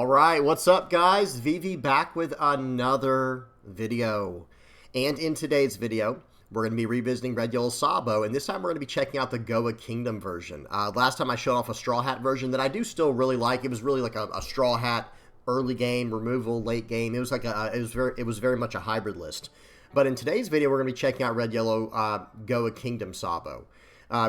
All right, what's up, guys? VV back with another video. And in today's video, we're going to be revisiting Red Yellow Sabo, and this time we're going to be checking out the Goa Kingdom version. Last time I showed off a Straw Hat version that I do still really like. It was really like a Straw Hat early game, removal, late game. It was like it was very much a hybrid list. But in today's video, we're going to be checking out Red Yellow Goa Kingdom Sabo.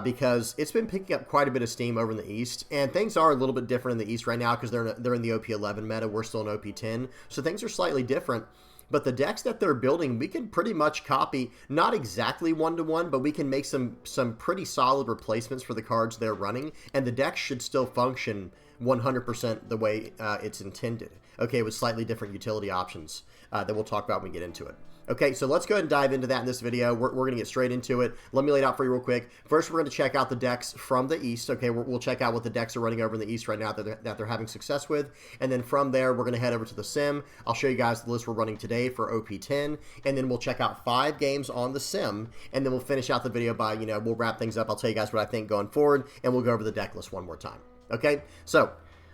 Because it's been picking up quite a bit of steam over in the East, and things are a little bit different in the East right now because they're in the OP11 meta. We're still in OP10, so things are slightly different. But the decks that they're building, we can pretty much copy, not exactly one-to-one, but we can make some pretty solid replacements for the cards they're running, and the deck should still function 100% the way it's intended. Okay, with slightly different utility options that we'll talk about when we get into it. Okay, so let's go ahead and dive into that in this video. We're going to get straight into it. Let me lay it out for you real quick. First, we're going to check out the decks from the East. Okay, we'll check out what the decks are running over in the East right now that they're having success with. And then from there, we're going to head over to the Sim. I'll show you guys the list we're running today for OP10. And then we'll check out 5 games on the Sim. And then we'll finish out the video by, we'll wrap things up. I'll tell you guys what I think going forward. And we'll go over the deck list one more time. Okay, so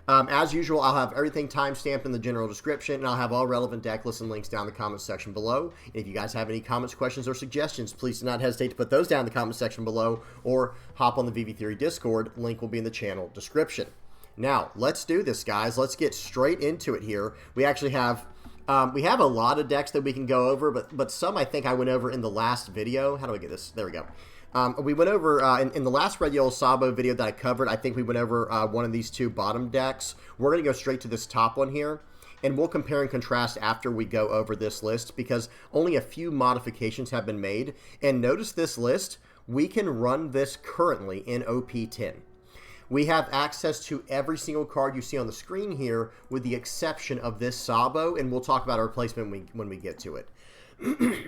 as usual, I'll have everything time-stamped in the general description, and I'll have all relevant deck lists and links down in the comments section below. And if you guys have any comments, questions, or suggestions, please do not hesitate to put those down in the comments section below, or hop on the VV Theory Discord. Link will be in the channel description. Now, let's do this, guys. Let's get straight into it here. We actually have a lot of decks that we can go over, but some I think I went over in the last video. How do I get this? There we go. We went over, in the last Red Yellow Sabo video that I covered, I think we went over one of these 2 bottom decks. We're going to go straight to this top one here, and we'll compare and contrast after we go over this list, because only a few modifications have been made. And notice this list, we can run this currently in OP10. We have access to every single card you see on the screen here, with the exception of this Sabo, and we'll talk about our replacement when we get to it.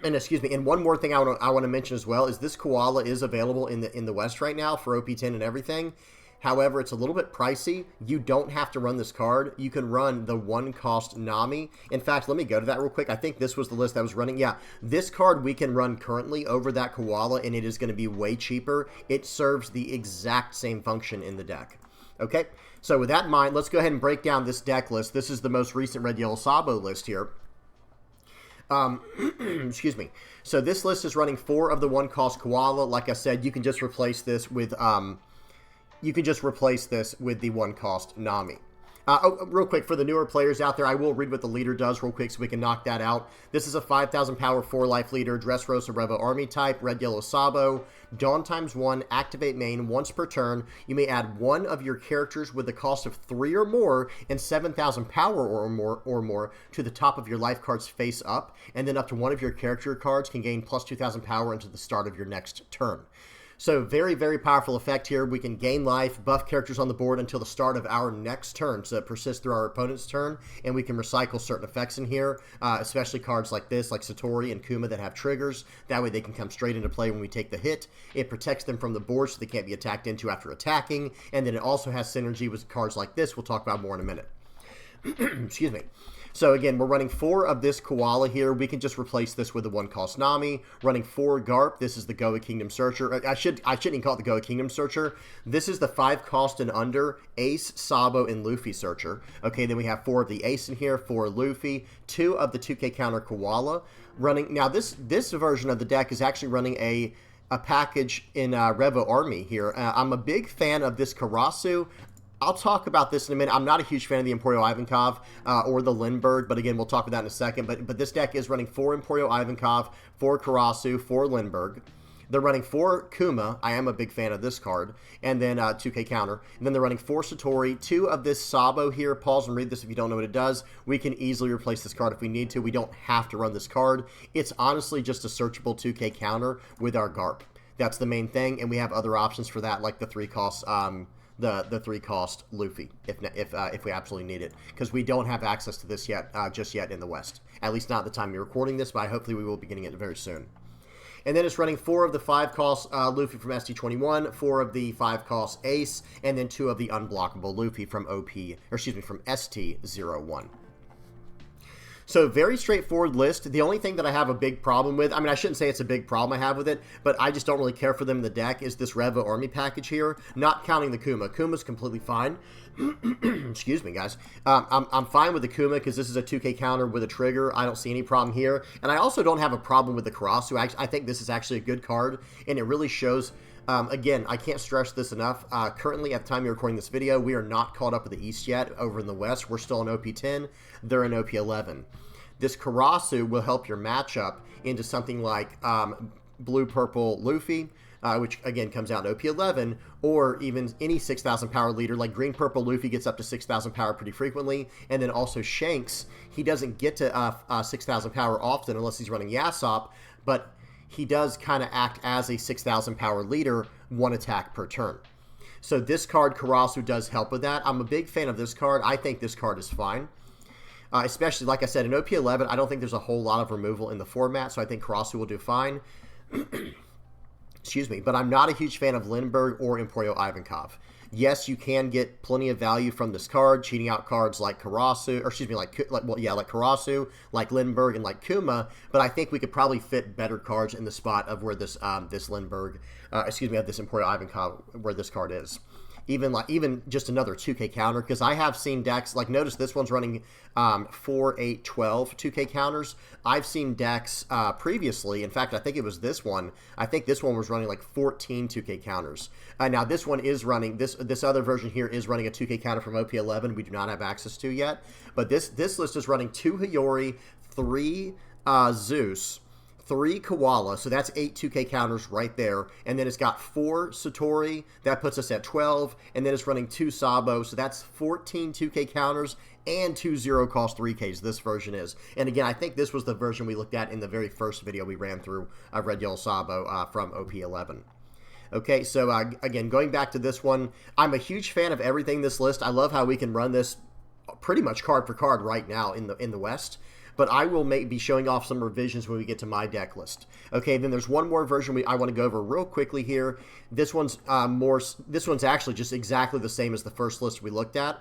And excuse me, and one more thing I want to mention as well is this koala is available in the West right now for OP10 and everything. However, it's a little bit pricey. You don't have to run this card. You can run the 1-cost Nami. In fact, let me go to that real quick. I think this was the list that was running. Yeah, this card we can run currently over that koala, and it is going to be way cheaper. It serves the exact same function in the deck. Okay, so with that in mind, let's go ahead and break down this deck list. This is the most recent Red Yellow Sabo list here. Excuse me. So this list is running 4 of the 1-cost koala. Like I said, you can just replace this with the 1-cost Nami. Real quick, for the newer players out there, I will read what the leader does real quick so we can knock that out. This is a 5,000 power 4-life leader, Dressrosa Revo Army type, Red Yellow Sabo, Dawn ×1, activate main once per turn. You may add 1 of your characters with the cost of 3 or more and 7,000 power or more to the top of your life cards face up, and then up to 1 of your character cards can gain plus 2,000 power until the start of your next turn. So very, very powerful effect here. We can gain life, buff characters on the board until the start of our next turn, so it persists through our opponent's turn, and we can recycle certain effects in here, especially cards like this, like Satori and Kuma that have triggers. That way they can come straight into play when we take the hit. It protects them from the board so they can't be attacked into after attacking, and then it also has synergy with cards like this we'll talk about more in a minute. Excuse me. So again, we're running 4 of this koala here. We can just replace this with the 1-cost Nami. Running 4 Garp. This is the Goa Kingdom Searcher. I shouldn't even call it the Goa Kingdom Searcher. This is the 5-cost and under Ace, Sabo, and Luffy Searcher. Okay, then we have 4 of the Ace in here, 4 Luffy, 2 of the 2K counter koala. Running now, this version of the deck is actually running a package in Revo Army here. I'm a big fan of this Karasu. I'll talk about this in a minute. I'm not a huge fan of the Emporio Ivankov or the Lindbergh, but again, we'll talk about that in a second. But this deck is running 4 Emporio Ivankov, 4 Karasu, 4 Lindbergh. They're running 4 Kuma. I am a big fan of this card. And then 2K counter. And then they're running 4 Satori, 2 of this Sabo here. Pause and read this if you don't know what it does. We can easily replace this card if we need to. We don't have to run this card. It's honestly just a searchable 2K counter with our Garp. That's the main thing. And we have other options for that, like the 3-cost the 3-cost Luffy, if we absolutely need it, because we don't have access to this yet, just yet in the West. At least not at the time you're recording this, but hopefully we will be getting it very soon. And then it's running 4 of the 5-cost Luffy from ST21, 4 of the 5-cost Ace, and then 2 of the unblockable Luffy from from ST01. So very straightforward list. The only thing that I have a big problem with, I mean, I shouldn't say it's a big problem I have with it, but I just don't really care for them in the deck, is this Revo Army package here, not counting the Kuma. Kuma's completely fine. Excuse me, guys. I'm fine with the Kuma because this is a 2K counter with a trigger. I don't see any problem here. And I also don't have a problem with the Karasu. I think this is actually a good card, and it really shows... again, I can't stress this enough. Currently, at the time you're recording this video, we are not caught up with the East yet. Over in the West, we're still in OP10. They're in OP11. This Karasu will help your matchup into something like blue-purple Luffy, which, again, comes out in OP11, or even any 6,000 power leader. Like green-purple Luffy gets up to 6,000 power pretty frequently. And then also Shanks, he doesn't get to 6,000 power often unless he's running Yasop, but... he does kind of act as a 6,000 power leader, one attack per turn. So this card, Karasu, does help with that. I'm a big fan of this card. I think this card is fine. Especially, like I said, in OP11, I don't think there's a whole lot of removal in the format, so I think Karasu will do fine. Excuse me, but I'm not a huge fan of Lindbergh or Emporio Ivankov. Yes, you can get plenty of value from this card, cheating out cards like Karasu, or excuse me, like Karasu, like Lindbergh, and like Kuma. But I think we could probably fit better cards in the spot of where this this Lindbergh, excuse me, of this Emporio Ivankov, where this card is. Even just another 2K counter, because I have seen decks, like notice this one's running 4, 8, 12 2K counters. I've seen decks previously, in fact, I think it was this one. I think this one was running like 14 2K counters. Now this one is running, this other version here is running a 2K counter from OP11 we do not have access to yet. But this list is running 2 Hiyori, 3 Zeus, 3 Koala, so that's 8 2K counters right there, and then it's got 4 Satori, that puts us at 12, and then it's running 2 Sabo, so that's 14 2K counters, and 2 zero cost 3Ks, this version is. And again, I think this was the version we looked at in the very first video we ran through of Red Yellow Sabo from OP11. Okay, so again, going back to this one, I'm a huge fan of everything in this list. I love how we can run this pretty much card for card right now in the West. But I will be showing off some revisions when we get to my deck list. Okay, then there's one more version I want to go over real quickly here. This one's This one's actually just exactly the same as the first list we looked at.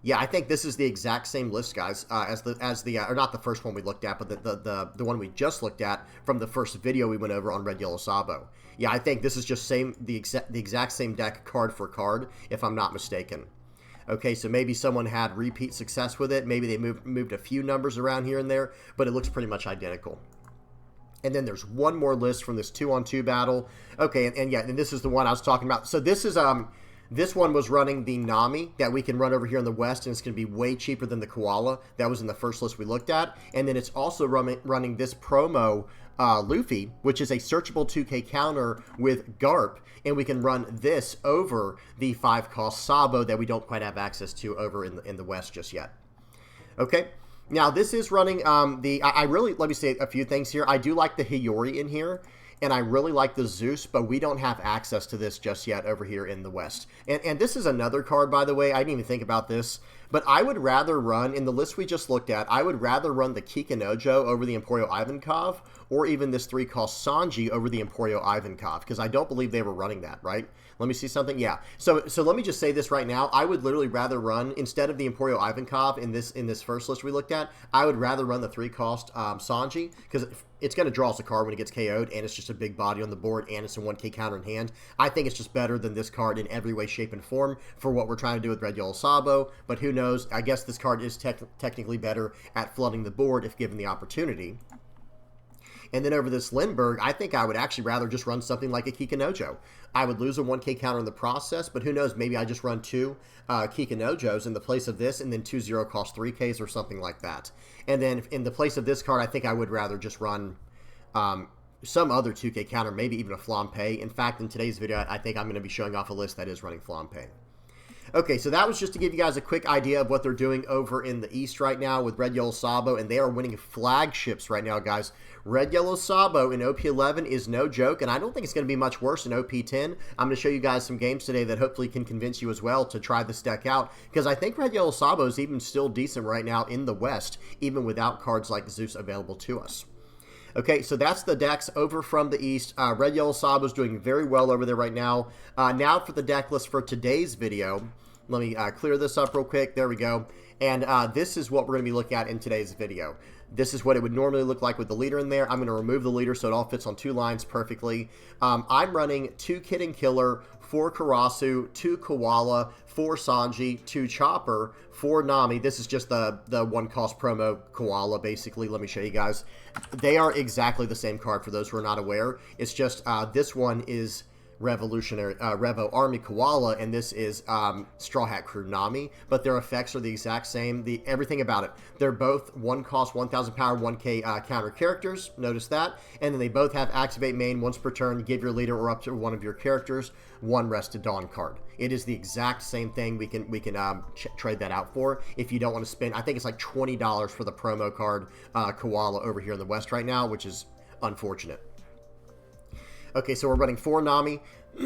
Yeah, I think this is the exact same list, guys, or not the first one we looked at, but the one we just looked at from the first video we went over on Red Yellow Sabo. Yeah, I think this is just the exact same deck card for card, if I'm not mistaken. Okay, so maybe someone had repeat success with it. Maybe they moved a few numbers around here and there, but it looks pretty much identical. And then there's one more list from this 2-on-2 battle. Okay, and yeah, and this is the one I was talking about. So this is this one was running the Nami that we can run over here in the West, and it's going to be way cheaper than the Koala. That was in the first list we looked at. And then it's also running this promo Luffy, which is a searchable 2K counter with Garp, and we can run this over the 5-cost Sabo that we don't quite have access to over in the West just yet. Okay, now this is running let me say a few things here. I do like the Hiyori in here, and I really like the Zeus, but we don't have access to this just yet over here in the West. And this is another card, by the way. I didn't even think about this, but I would rather run, in the list we just looked at, I would rather run the Kikinojo over the Emporio Ivankov, or even this 3-cost Sanji over the Emporio Ivankov, because I don't believe they were running that, right? Let me see something. Yeah. So let me just say this right now. I would literally rather run, instead of the Emporio Ivankov in this first list we looked at, I would rather run the 3-cost Sanji, because it's going to draw us a card when it gets KO'd, and it's just a big body on the board, and it's a 1K counter in hand. I think it's just better than this card in every way, shape, and form for what we're trying to do with Red Yellow Sabo, but who knows? I guess this card is technically better at flooding the board if given the opportunity. And then over this Lindbergh, I think I would actually rather just run something like a Kikinojos. I would lose a 1K counter in the process, but who knows, maybe I just run 2 Kikinojos in the place of this, and then 2 zero cost 3Ks or something like that. And then in the place of this card, I think I would rather just run some other 2K counter, maybe even a Flampe. In fact, in today's video, I think I'm going to be showing off a list that is running Flampe. Okay, so that was just to give you guys a quick idea of what they're doing over in the East right now with Red Yellow Sabo, and they are winning flagships right now, guys. Red Yellow Sabo in OP11 is no joke, and I don't think it's going to be much worse in OP10. I'm going to show you guys some games today that hopefully can convince you as well to try this deck out, because I think Red Yellow Sabo is even still decent right now in the West, even without cards like Zeus available to us. Okay, so that's the decks over from the East. Red Yellow Sabo is doing very well over there right now. Now for the deck list for today's video. Let me clear this up real quick. There we go. And this is what we're going to be looking at in today's video. This is what it would normally look like with the leader in there. I'm going to remove the leader so it all fits on 2 lines perfectly. I'm running 2 Kid and Killer, 4 Karasu, 2 Koala, 4 Sanji, 2 Chopper, 4 Nami. This is just the 1-cost promo Koala, basically. Let me show you guys. They are exactly the same card for those who are not aware. It's just this one is Revolutionary Revo Army Koala, and this is Straw Hat Crew Nami, but their effects are the exact same. Everything about it. They're both 1-cost, 1,000 power, 1k counter characters. Notice that. And then they both have activate main once per turn. Give your leader or up to one of your characters 1 Rest to Dawn card. It is the exact same thing. We can trade that out for if you don't want to spend. I think it's like $20 for the promo card Koala over here in the West right now, which is unfortunate. Okay, so we're running 4 Nami,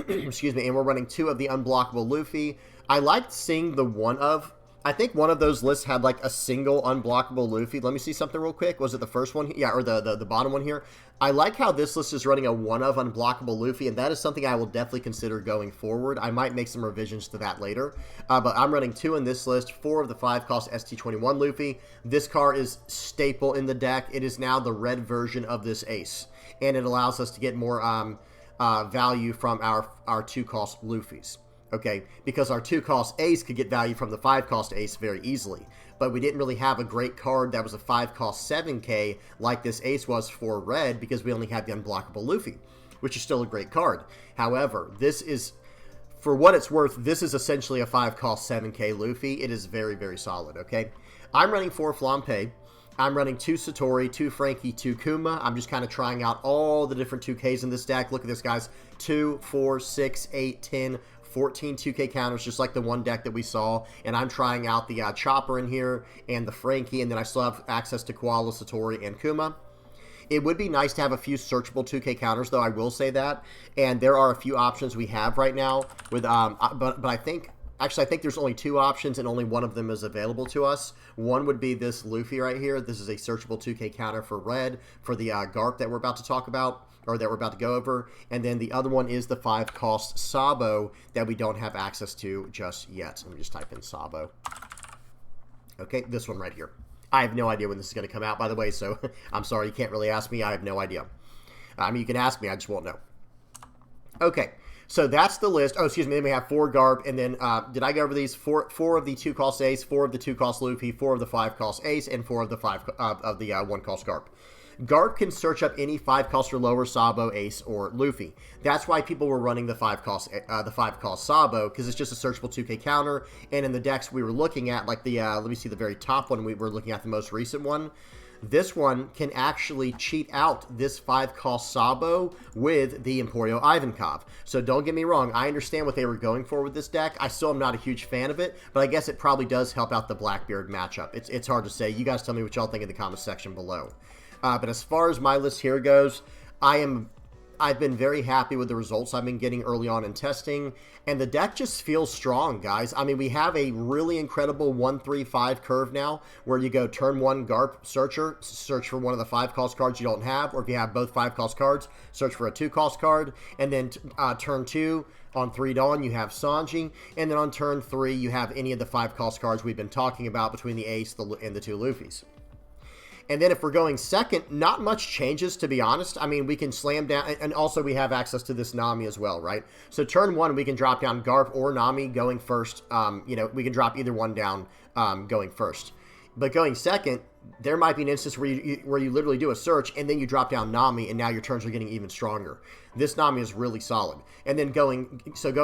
excuse me, and we're running 2 of the unblockable Luffy. I liked seeing the one of, I think one of those lists had like a single unblockable Luffy. Let me see something real quick. Was it the first one? Yeah, or the bottom one here. I like how this list is running a one of unblockable Luffy, and that is something I will definitely consider going forward. I might make some revisions to that later, but I'm running 2 in this list, 4 of the 5-cost ST21 Luffy. This card is staple in the deck. It is now the red version of this ace, and it allows us to get more value from our 2-cost Luffys. Okay, because our 2-cost ace could get value from the 5-cost ace very easily. But we didn't really have a great card that was a 5-cost 7k like this ace was for red, because we only had the unblockable Luffy, which is still a great card. However, this is, for what it's worth, this is essentially a 5-cost 7k Luffy. It is very, very solid, okay? I'm running 4 Flampe. I'm running 2 Satori, 2 Frankie, 2 Kuma. I'm just kind of trying out all the different 2Ks in this deck. Look at this, guys. 2, 4, 6, 8, 10, 14 2K counters, just like the one deck that we saw. And I'm trying out the Chopper in here and the Frankie, and then I still have access to Koala, Satori, and Kuma. It would be nice to have a few searchable 2K counters, though, I will say that. And there are a few options we have right now with, but I think... Actually, I think there's only 2 options, and only one of them is available to us. One would be this Luffy right here. This is a searchable 2K counter for red for the Garp that we're about to talk about, or that we're about to go over. And then the other one is the 5-cost Sabo that we don't have access to just yet. Let me just type in Sabo. Okay, this one right here. I have no idea when this is going to come out, by the way, so I'm sorry, you can't really ask me. I have no idea. I mean, you can ask me, I just won't know. Okay. So that's the list. Oh, excuse me. Then we have 4 Garp, and then did I go over these? 4 of the 2-cost Ace, 4 of the 2-cost Luffy, 4 of the 5-cost Ace, and 4 of the 1-cost Garp. Garp can search up any 5-cost or lower Sabo, Ace, or Luffy. That's why people were running the 5-cost Sabo, because it's just a searchable 2K counter. And in the decks we were looking at, like the let me see the very top one. We were looking at the most recent one. This one can actually cheat out this 5-cost Sabo with the Emporio Ivankov. So don't get me wrong, I understand what they were going for with this deck. I still am not a huge fan of it, but I guess it probably does help out the Blackbeard matchup. It's hard to say. You guys tell me what y'all think in the comment section below. But as far as my list here goes, I've been very happy with the results I've been getting early on in testing, and the deck just feels strong, guys. I mean, we have a really incredible 1-3-5 curve now, where you go turn 1 Garp Searcher, search for one of the 5-cost cards you don't have, or if you have both 5-cost cards, search for a 2-cost card, and then turn 2, on 3 Dawn, you have Sanji, and then on turn 3, you have any of the 5-cost cards we've been talking about between the Ace and the 2 Luffys. And then if we're going second, not much changes, to be honest. I mean, we can slam down, and also we have access to this Nami as well, right? So turn 1, we can drop down Garp or Nami going first. You know, we can drop either one down going first. But going second, there might be an instance where you literally do a search, and then you drop down Nami, and now your turns are getting even stronger. This Nami is really solid. And then going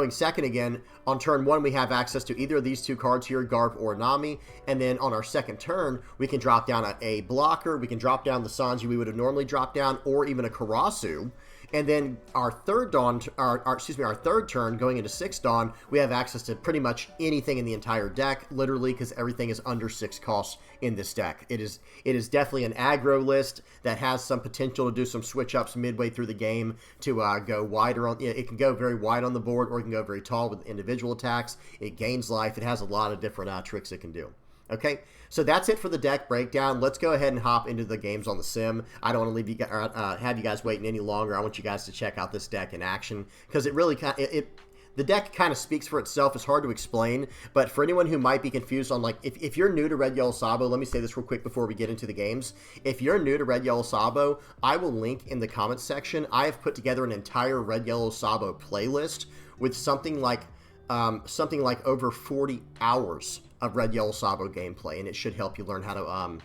second again, on turn 1, we have access to either of these 2 cards here, Garp or Nami. And then on our second turn, we can drop down a blocker. We can drop down the Sanji we would have normally dropped down, or even a Karasu. And then our third Dawn, our third turn, going into 6 Dawn, we have access to pretty much anything in the entire deck, literally, because everything is under 6 costs in this deck. It is definitely an aggro list that has some potential to do some switch-ups midway through the game to go wider on. It can go very wide on the board, or it can go very tall with individual attacks. It gains life. It has a lot of different tricks it can do. Okay, so that's it for the deck breakdown. Let's go ahead and hop into the games on the sim. I don't want to leave you have you guys waiting any longer. I want you guys to check out this deck in action, because it really the deck kind of speaks for itself. It's hard to explain, but for anyone who might be confused on, like, if you're new to Red, Yellow, Sabo, let me say this real quick before we get into the games. If you're new to Red, Yellow, Sabo, I will link in the comments section. I have put together an entire Red, Yellow, Sabo playlist with something like over 40 hours of Red, Yellow, Sabo gameplay, and it should help you learn how to,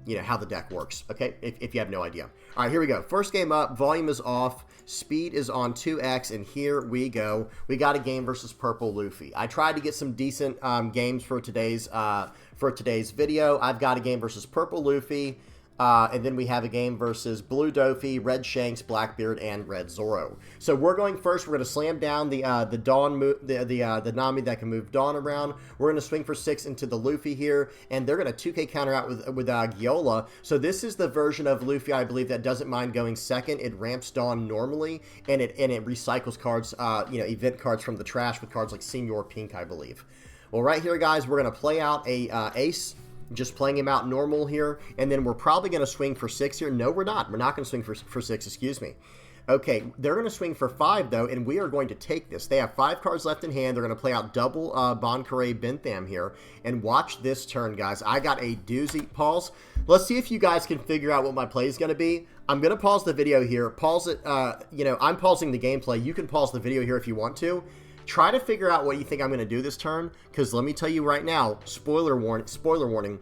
you know, how the deck works, okay, if you have no idea. All right, here we go. First game up, volume is off, speed is on 2x, and here we go. We got a game versus Purple Luffy. I tried to get some decent games for today's video. I've got a game versus Purple Luffy, and then we have a game versus Blue Doffy, Red Shanks, Blackbeard, and Red Zoro. So we're going first. We're going to slam down the the Nami that can move Dawn around. We're going to swing for 6 into the Luffy here, and they're going to 2K counter out with Gyola. So this is the version of Luffy, I believe, that doesn't mind going second. It ramps Dawn normally, and it recycles cards, you know, event cards from the trash with cards like Senior Pink, I believe. Well, right here, guys, we're going to play out a ace. Just playing him out normal here, and then we're probably going to swing for 6 here. No, we're not. We're not going to swing for 6, excuse me. Okay, they're going to swing for 5, though, and we are going to take this. They have 5 cards left in hand. They're going to play out double Bancaray Bentham here, and watch this turn, guys. I got a doozy. Pause. Let's see if you guys can figure out what my play is going to be. I'm going to pause the video here. Pause it. You know, I'm pausing the gameplay. You can pause the video here if you want to. Try to figure out what you think I'm going to do this turn, because let me tell you right now, spoiler warning,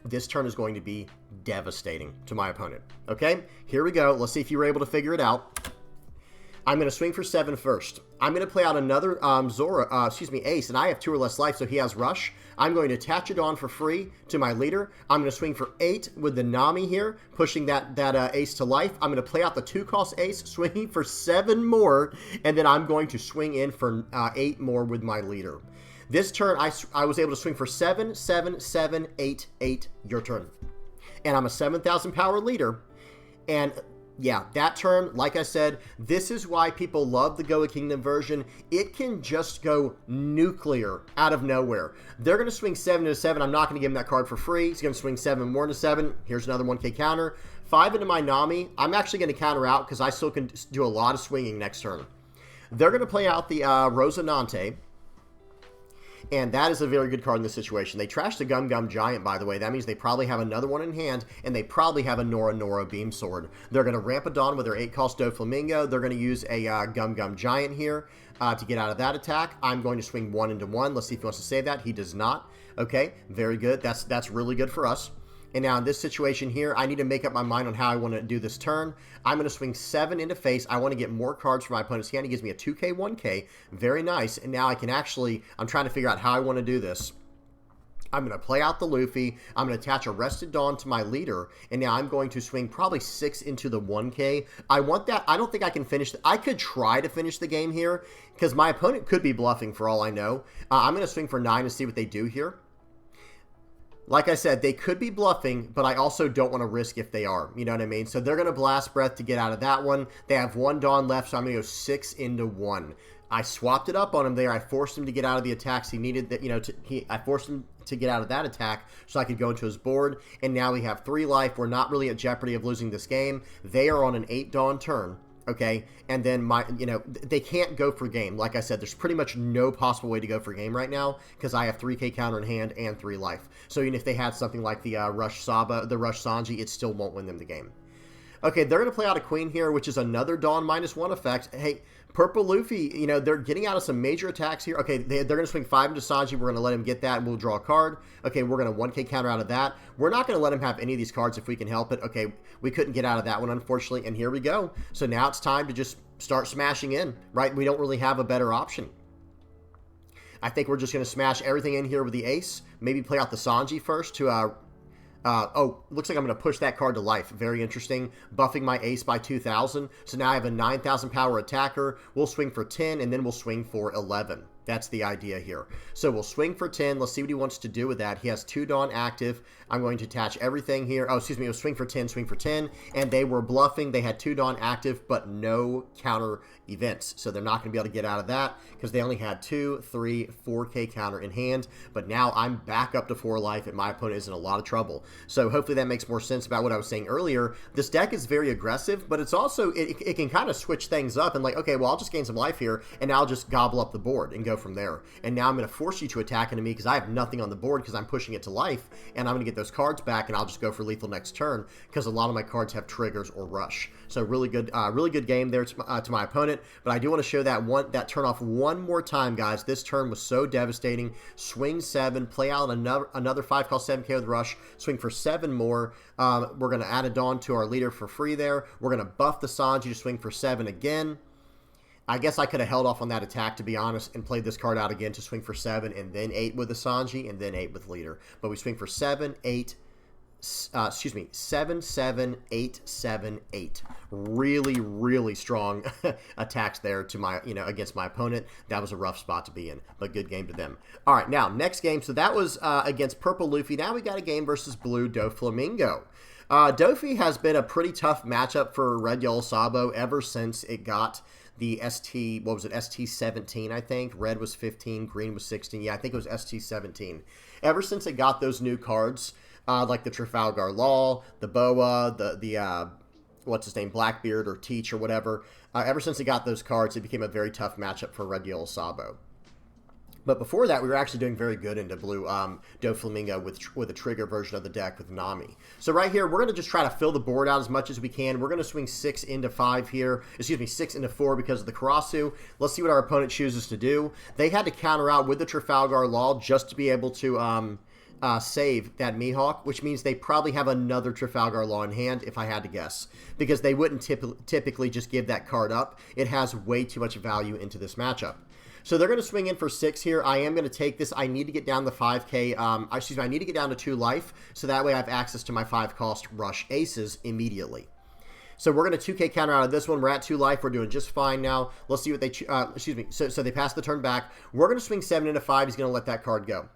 this turn is going to be devastating to my opponent. Okay, here we go. Let's see if you were able to figure it out. I'm going to swing for 7 first. I'm going to play out another ace, and I have 2 or less life, so he has rush. I'm going to attach it on for free to my leader. I'm going to swing for 8 with the Nami here, pushing that ace to life. I'm going to play out the 2-cost ace, swinging for 7 more, and then I'm going to swing in for 8 more with my leader. This turn, I was able to swing for 7, 7, 7, 8, 8, your turn. And I'm a 7,000 power leader, and yeah, that turn, like I said, this is why people love the Goa Kingdom version. It can just go nuclear out of nowhere. They're going to swing 7 into 7. I'm not going to give him that card for free. He's going to swing 7 more into 7. Here's another 1K counter. 5 into my Nami. I'm actually going to counter out because I still can do a lot of swinging next turn. They're going to play out the Rosinante. And that is a very good card in this situation. They trashed the Gum Gum Giant, by the way. That means they probably have another one in hand, and they probably have a Nora Nora Beam Sword. They're going to ramp a Dawn with their 8-cost Doflamingo. They're going to use a Gum Gum Giant here to get out of that attack. I'm going to swing 1 into 1. Let's see if he wants to save that. He does not. Okay, very good. That's really good for us. And now in this situation here, I need to make up my mind on how I want to do this turn. I'm going to swing 7 into face. I want to get more cards from my opponent's hand. He gives me a 2K, 1K. Very nice. And now I can actually, I'm trying to figure out how I want to do this. I'm going to play out the Luffy. I'm going to attach a Rested Dawn to my leader. And now I'm going to swing probably 6 into the 1K. I want that. I don't think I can finish. I could try to finish the game here because my opponent could be bluffing for all I know. I'm going to swing for 9 to see what they do here. Like I said, they could be bluffing, but I also don't want to risk if they are. You know what I mean? So they're going to Blast Breath to get out of that one. They have 1 Dawn left, so I'm going to go 6 into 1. I swapped it up on him there. I forced him to get out of the attacks he needed. That, you know, I forced him to get out of that attack so I could go into his board. And now we have 3 life. We're not really at jeopardy of losing this game. They are on an 8 Dawn turn. Okay, and then they can't go for game. Like I said, there's pretty much no possible way to go for game right now because I have 3K counter in hand and 3 life. So even if they had something like the Rush Saba, the Rush Sanji, it still won't win them the game. Okay, they're going to play out a Queen here, which is another Dawn -1 effect. Hey, Purple Luffy, you know, they're getting out of some major attacks here. Okay, they're going to swing 5 into Sanji. We're going to let him get that, and we'll draw a card. Okay, we're going to 1K counter out of that. We're not going to let him have any of these cards if we can help it. Okay, we couldn't get out of that one, unfortunately, and here we go. So now it's time to just start smashing in, right? We don't really have a better option. I think we're just going to smash everything in here with the ace. Maybe play out the Sanji first to oh, looks like I'm going to push that card to life. Very interesting. Buffing my ace by 2,000. So now I have a 9,000 power attacker. We'll swing for 10, and then we'll swing for 11. That's the idea here. So we'll swing for 10. Let's see what he wants to do with that. He has 2 Dawn active. I'm going to attach everything here. Oh, excuse me. It was swing for 10, swing for 10. And they were bluffing. They had 2 Dawn active, but no counter events. So they're not going to be able to get out of that because they only had 2, 3, 4K counter in hand. But now I'm back up to 4 life and my opponent is in a lot of trouble. So hopefully that makes more sense about what I was saying earlier. This deck is very aggressive, but it's also, it can kind of switch things up and like, okay, well, I'll just gain some life here and I'll just gobble up the board and go from there. And now I'm going to force you to attack into me because I have nothing on the board because I'm pushing it to life, and I'm going to get those cards back and I'll just go for lethal next turn because a lot of my cards have triggers or rush. So really good game there to my opponent. But I do want to show that turn off one more time, guys. This turn was so devastating. Swing 7, play out another 5 call 7K with rush, swing for 7 more. We're going to add a Dawn to our leader for free there. We're going to buff the Sanji to swing for 7 again. I guess I could have held off on that attack, to be honest, and played this card out again to swing for 7 and then 8 with the Sanji and then 8 with leader. But we swing for 7, 8, 7, 7, 8, 7, 8. Really strong attacks there to my, against my opponent. That was a rough spot to be in, but good game to them. All right, now next game. So that was against Purple Luffy. Now we got a game versus Blue Doflamingo. Doffy has been a pretty tough matchup for Red Yellow Sabo ever since it got the ST, what was it, ST17, I think. Red was 15, green was 16. Yeah, I think it was ST17. Ever since it got those new cards, like the Trafalgar Law, the Boa, the what's his name, Blackbeard or Teach or whatever, ever since it got those cards, it became a very tough matchup for Red Yellow Sabo. But before that, we were actually doing very good into Blue Doflamingo with a trigger version of the deck with Nami. So right here, we're going to just try to fill the board out as much as we can. We're going to swing 6 into 5 here. Excuse me, 6 into 4 because of the Karasu. Let's see what our opponent chooses to do. They had to counter out with the Trafalgar Law just to be able to save that Mihawk, which means they probably have another Trafalgar Law in hand, if I had to guess, because they wouldn't typically just give that card up. It has way too much value into this matchup. So they're going to swing in for 6 here. I am going to take this. I need to get down the 5K. I need to get down to 2 life, so that way I have access to my 5 cost rush aces immediately. So we're going to 2K counter out of this one. We're at 2 life. We're doing just fine now. Let's see what they, so they pass the turn back. We're going to swing 7 into 5. He's going to let that card go.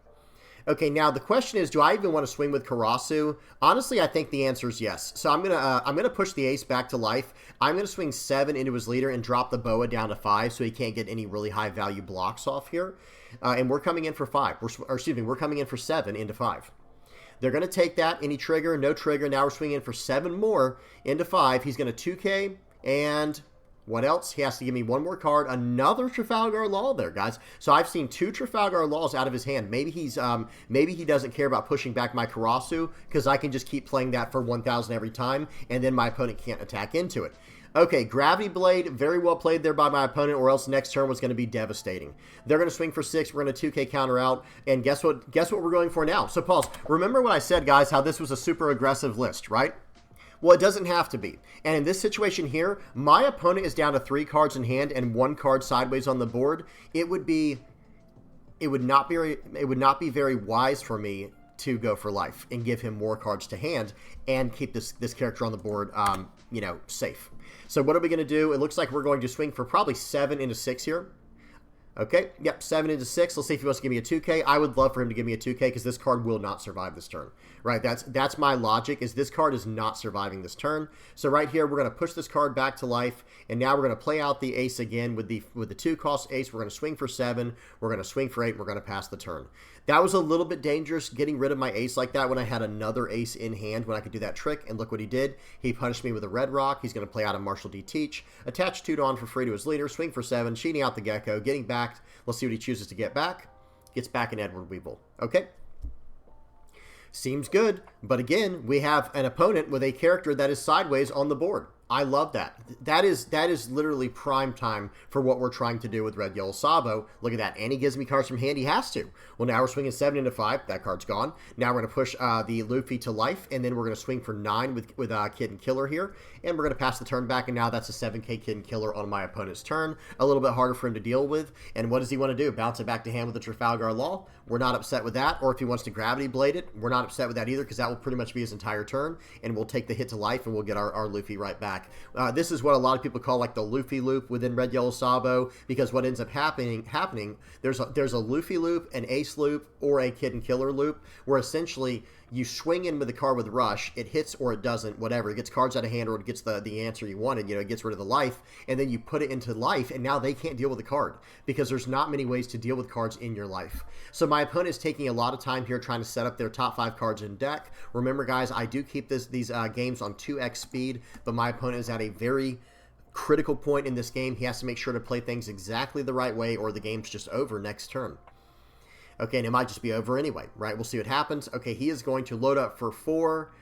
Okay, now the question is, do I even want to swing with Karasu? Honestly, I think the answer is yes. So I'm gonna push the ace back to life. I'm gonna swing 7 into his leader and drop the Boa down to 5, so he can't get any really high value blocks off here. And we're coming in for 5. We're coming in for 7 into 5. They're gonna take that. Any trigger? No trigger. Now we're swinging for 7 more into 5. He's gonna 2K and. What else? He has to give me 1 more card. Another Trafalgar Law there, guys. So I've seen 2 Trafalgar Laws out of his hand. Maybe he doesn't care about pushing back my Karasu because I can just keep playing that for 1,000 every time, and then my opponent can't attack into it. Okay, Gravity Blade, very well played there by my opponent, or else next turn was going to be devastating. They're going to swing for 6. We're going to 2K counter out, and guess what? Guess what we're going for now? So pause. Remember what I said, guys? How this was a super aggressive list, right? Well, it doesn't have to be. And in this situation here, my opponent is down to 3 cards in hand and 1 card sideways on the board. It would not be very wise for me to go for life and give him more cards to hand and keep this character on the board, safe. So what are we going to do? It looks like we're going to swing for probably 7 into 6 here. Okay, yep, 7 into 6. Let's see if he wants to give me a 2K. I would love for him to give me a 2K because this card will not survive this turn. Right, that's my logic, is this card is not surviving this turn. So right here, we're going to push this card back to life, and now we're going to play out the ace again with the 2-cost ace. We're going to swing for 7. We're going to swing for 8. And we're going to pass the turn. That was a little bit dangerous, getting rid of my ace like that when I had another ace in hand when I could do that trick, and look what he did. He punished me with a red rock. He's going to play out a Marshall D. Teach, attach 2 Dawn for free to his leader, swing for 7, shooting out the Gecko, getting back. Let's see what he chooses to get back. Gets back an Edward Weevil. Okay. Seems good, but again, we have an opponent with a character that is sideways on the board. I love that. That is literally prime time for what we're trying to do with Red Yellow Sabo. Look at that. And he gives me cards from hand. He has to. Well, now we're swinging 7 into 5. That card's gone. Now we're going to push the Luffy to life, and then we're going to swing for 9 with Kid and Killer here. And we're going to pass the turn back, and now that's a 7K Kid and Killer on my opponent's turn. A little bit harder for him to deal with. And what does he want to do? Bounce it back to hand with the Trafalgar Law? We're not upset with that. Or if he wants to Gravity Blade it, we're not upset with that either, because that will pretty much be his entire turn. And we'll take the hit to life, and we'll get our Luffy right back deck. This is what a lot of people call like the Luffy loop within Red Yellow Sabo, because what ends up happening there's a Luffy loop, an Ace loop, or a Kid and Killer loop, where essentially you swing in with the card with Rush, it hits or it doesn't, whatever. It gets cards out of hand or it gets the answer you wanted, it gets rid of the life, and then you put it into life, and now they can't deal with the card because there's not many ways to deal with cards in your life. So my opponent is taking a lot of time here trying to set up their top 5 cards in deck. Remember, guys, I do keep these games on 2x speed, but my opponent is at a very critical point in this game. He has to make sure to play things exactly the right way or the game's just over next turn. Okay, and it might just be over anyway, right? We'll see what happens. Okay, he is going to load up for 4,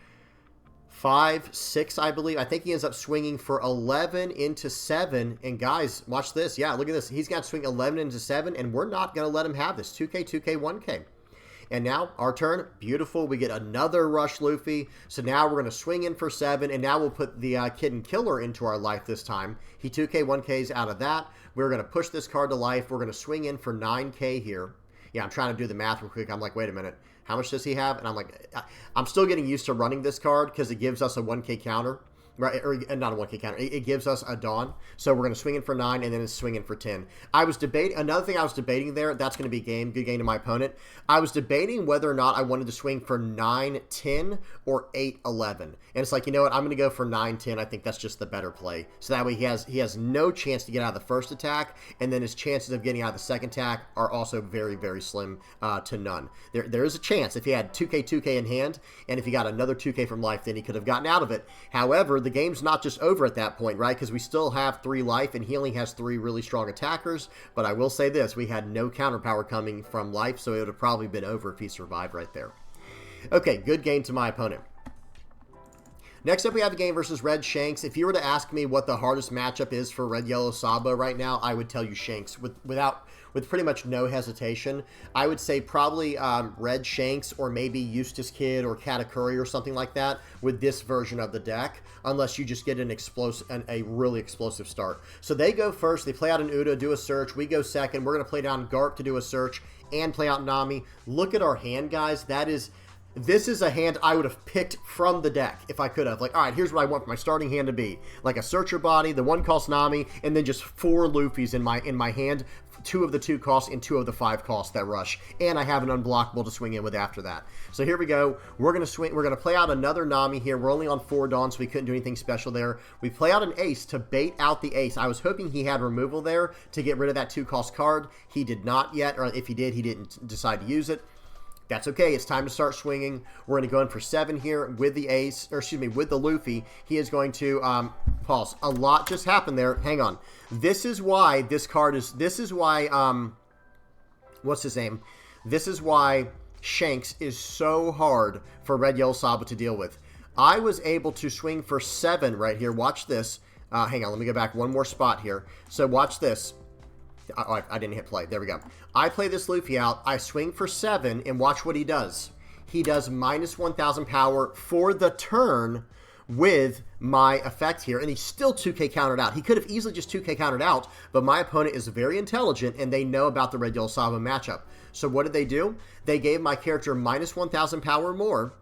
5, 6, I believe. I think he ends up swinging for 11 into 7. And guys, watch this. Yeah, look at this. He's got to swing 11 into 7, and we're not going to let him have this. 2K, 2K, 1K. And now, our turn. Beautiful. We get another Rush Luffy. So now we're going to swing in for 7, and now we'll put the Kid and Killer into our life this time. He 2K, 1Ks out of that. We're going to push this card to life. We're going to swing in for 9K here. Yeah, I'm trying to do the math real quick. I'm like, wait a minute. How much does he have? And I'm like, I'm still getting used to running this card because it gives us a 1K counter. Right, or not a 1K counter. It gives us a Dawn. So we're going to swing in for 9, and then it's swinging for 10. I was debating, another thing I was debating there, that's going to be good game to my opponent. I was debating whether or not I wanted to swing for 9, 10, or 8, 11. And it's like, you know what, I'm going to go for 9, 10. I think that's just the better play. So that way he has no chance to get out of the first attack, and then his chances of getting out of the second attack are also very, very slim to none. There is a chance if he had 2K, 2K in hand, and if he got another 2K from life, then he could have gotten out of it. However, the game's not just over at that point, right? Because we still have 3 life, and he only has 3 really strong attackers. But I will say this, we had no counter power coming from life, so it would have probably been over if he survived right there. Okay, good game to my opponent. Next up, we have a game versus Red Shanks. If you were to ask me what the hardest matchup is for Red Yellow Sabo right now, I would tell you Shanks with pretty much no hesitation. I would say probably Red Shanks or maybe Eustace Kid or Katakuri or something like that with this version of the deck, unless you just get a really explosive start. So they go first. They play out an Uda, do a search. We go second. We're going to play down Garp to do a search and play out Nami. Look at our hand, guys. This is a hand I would have picked from the deck if I could have. Like, all right, here's what I want my starting hand to be. Like a Searcher Body, the 1 cost Nami, and then just 4 Luffys in my hand. 2 of the 2 costs and 2 of the 5 costs that rush. And I have an unblockable to swing in with after that. So here we go. We're going to play out another Nami here. We're only on 4 Dawn, so we couldn't do anything special there. We play out an Ace to bait out the Ace. I was hoping he had removal there to get rid of that 2 cost card. He did not yet, or if he did, he didn't decide to use it. That's okay. It's time to start swinging. We're going to go in for 7 here with the Ace, or excuse me, with the Luffy. He is going to pause. A lot just happened there. Hang on. This is why this card is. This is why what's his name? This is why Shanks is so hard for Red Yellow Sabo to deal with. I was able to swing for 7 right here. Watch this. Hang on. Let me go back one more spot here. So watch this. Oh, I didn't hit play. There we go. I play this Luffy out. I swing for 7, and watch what he does. He does minus 1,000 power for the turn with my effect here, and he's still 2K countered out. He could have easily just 2K countered out, but my opponent is very intelligent, and they know about the Red Yellow Sabo matchup. So what did they do? They gave my character minus 1,000 power more,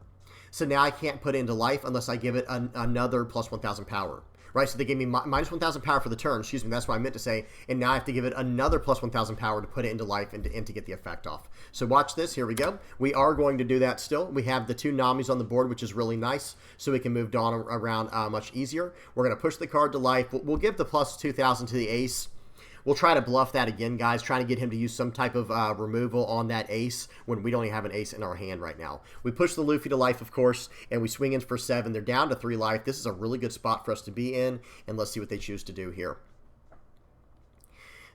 so now I can't put it into life unless I give it another plus 1,000 power. Right, so they gave me minus 1,000 power for the turn, excuse me, that's what I meant to say, and now I have to give it another plus 1,000 power to put it into life and to get the effect off. So watch this, here we go. We are going to do that still. We have the 2 Namis on the board, which is really nice, so we can move Dawn around much easier. We're going to push the card to life. We'll give the plus 2,000 to the Ace. We'll try to bluff that again, guys, trying to get him to use some type of removal on that Ace when we don't even have an Ace in our hand right now. We push the Luffy to life, of course, and we swing in for 7. They're down to 3 life. This is a really good spot for us to be in, and let's see what they choose to do here.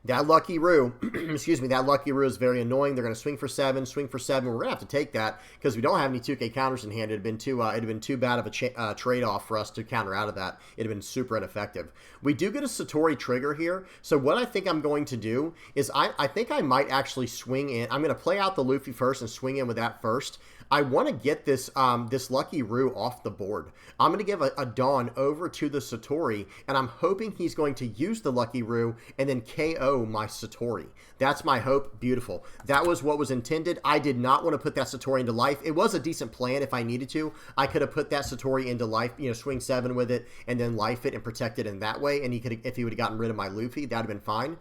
That Lucky Roo, excuse me, that Lucky Roo is very annoying. They're going to swing for 7, swing for 7. We're going to have to take that because we don't have any 2K counters in hand. It'd have been too bad of a trade-off for us to counter out of that. It'd have been super ineffective. We do get a Satori trigger here. So what I think I'm going to do is I think I might actually swing in. I'm going to play out the Luffy first and swing in with that first. I want to get this this Lucky Roo off the board. I'm going to give a Dawn over to the Satori, and I'm hoping he's going to use the Lucky Roo and then KO show my Satori. That's my hope. Beautiful. That was what was intended. I did not want to put that Satori into life. It was a decent plan if I needed to. I could have put that Satori into life, you know, swing 7 with it, and then life it and protect it in that way. And he could, if he would have gotten rid of my Luffy, that would have been fine.